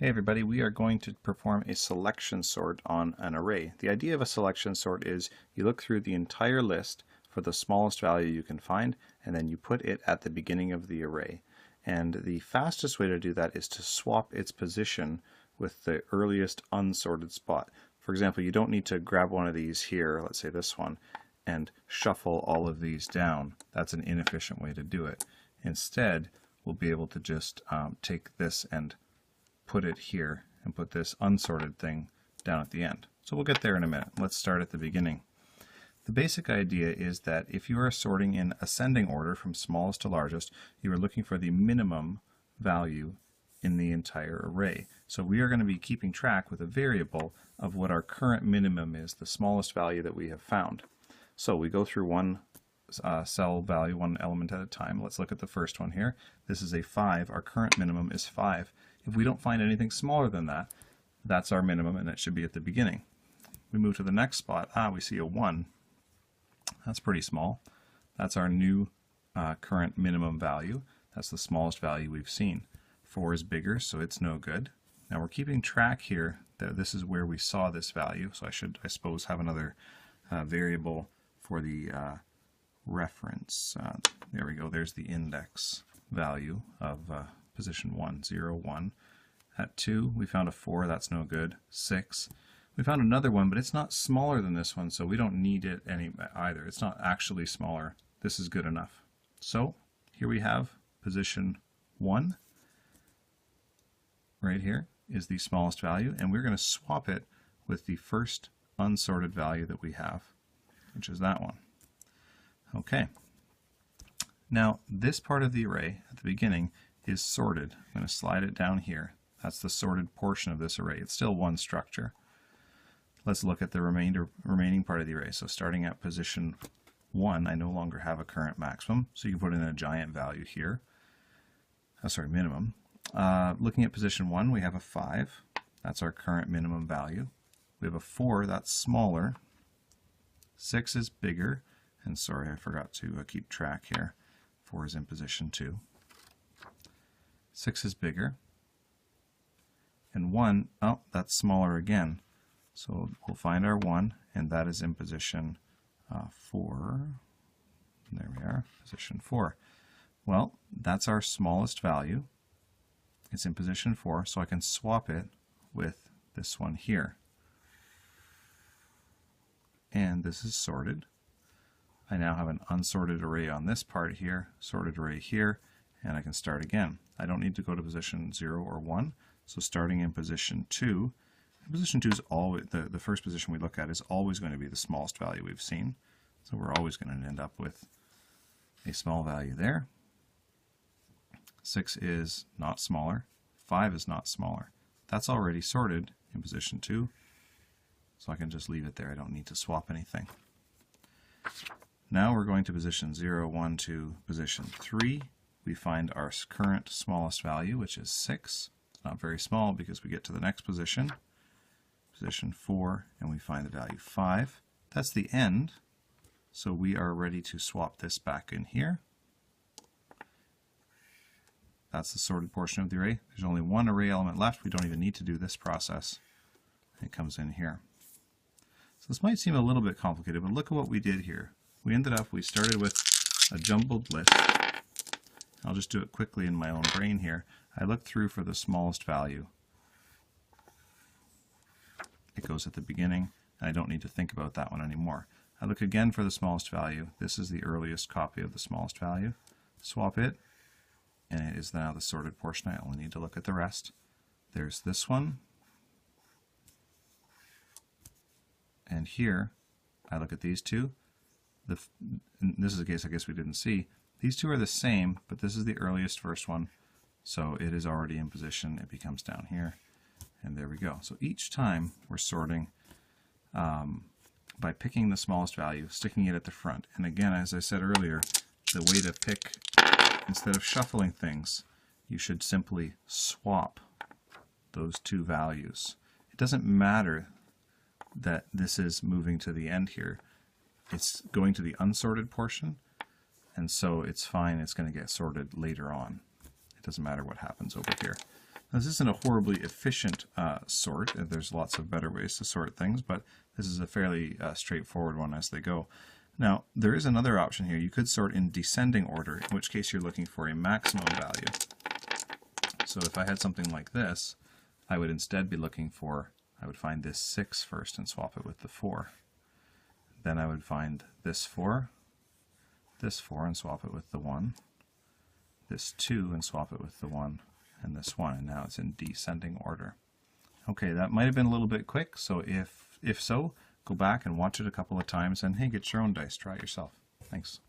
Hey everybody, we are going to perform a selection sort on an array. The idea of a selection sort is you look through the entire list for the smallest value you can find, and then you put it at the beginning of the array. And the fastest way to do that is to swap its position with the earliest unsorted spot. For example, you don't need to grab one of these here, let's say this one, and shuffle all of these down. That's an inefficient way to do it. Instead, we'll be able to just take this and put it here and put this unsorted thing down at the end. So we'll get there in a minute. Let's start at the beginning. The basic idea is that if you are sorting in ascending order from smallest to largest, you are looking for the minimum value in the entire array. So we are going to be keeping track with a variable of what our current minimum is, the smallest value that we have found. So we go through one cell value, one element at a time. Let's look at the first one here. This is a 5. Our current minimum is 5. If we don't find anything smaller than that, that's our minimum, and it should be at the beginning. We move to the next spot. We see a 1. That's pretty small. That's our new current minimum value. That's the smallest value we've seen. 4 is bigger, so it's no good. Now we're keeping track here that this is where we saw this value, so I suppose, have another variable for the reference. There we go. There's the index value of position 1, 0, 1. At 2, we found a 4, that's no good. 6, we found another one, but it's not smaller than this one, so we don't need it either. It's not actually smaller. This is good enough. So here we have position 1. Right here is the smallest value, and we're going to swap it with the first unsorted value that we have, which is that one. Okay. Now this part of the array at the beginning is sorted. I'm going to slide it down here. That's the sorted portion of this array. It's still one structure. Let's look at the remaining part of the array. So starting at position 1, I no longer have a current maximum, so you can put in a giant value here. Minimum. Looking at position 1, we have a 5. That's our current minimum value. We have a 4, that's smaller. 6 is bigger. And sorry, I forgot to keep track here. 4 is in position 2. 6 is bigger. And 1, oh, that's smaller again. So we'll find our 1, and that is in position 4. There we are, position 4. Well, that's our smallest value. It's in position 4, so I can swap it with this one here. And this is sorted. I now have an unsorted array on this part here, sorted array here, and I can start again. I don't need to go to position 0 or 1, so starting in position 2, position 2 is always, the first position we look at is always going to be the smallest value we've seen, so we're always going to end up with a small value there. 6 is not smaller, 5 is not smaller. That's already sorted in position 2, so I can just leave it there. I don't need to swap anything. Now we're going to position 0, 1, 2, position 3. We find our current smallest value, which is 6. It's not very small because we get to the next position, position 4, and we find the value 5. That's the end, so we are ready to swap this back in here. That's the sorted portion of the array. There's only one array element left. We don't even need to do this process. It comes in here. So this might seem a little bit complicated, but look at what we did here. We started with a jumbled list. I'll just do it quickly in my own brain here. I looked through for the smallest value. It goes at the beginning, and I don't need to think about that one anymore. I look again for the smallest value. This is the earliest copy of the smallest value. Swap it, and it is now the sorted portion. I only need to look at the rest. There's this one. And here, I look at these two. In this is a case I guess we didn't see. These two are the same, but this is the earliest first one, so it is already in position. It becomes down here, and there we go. So each time we're sorting by picking the smallest value, sticking it at the front. And again, as I said earlier, the way to pick, instead of shuffling things, you should simply swap those two values. It doesn't matter that this is moving to the end here. It's going to the unsorted portion, and so it's fine. It's going to get sorted later on. It doesn't matter what happens over here. Now, this isn't a horribly efficient sort. There's lots of better ways to sort things, but this is a fairly straightforward one as they go. Now, there is another option here. You could sort in descending order, in which case you're looking for a maximum value. So if I had something like this, I would instead be looking for, I would find this 6 first and swap it with the 4. Then I would find this 4 and swap it with the 1, this 2 and swap it with the 1, and this 1, and now it's in descending order. Okay, that might have been a little bit quick, so if so, go back and watch it a couple of times, and hey, get your own dice, try it yourself. Thanks.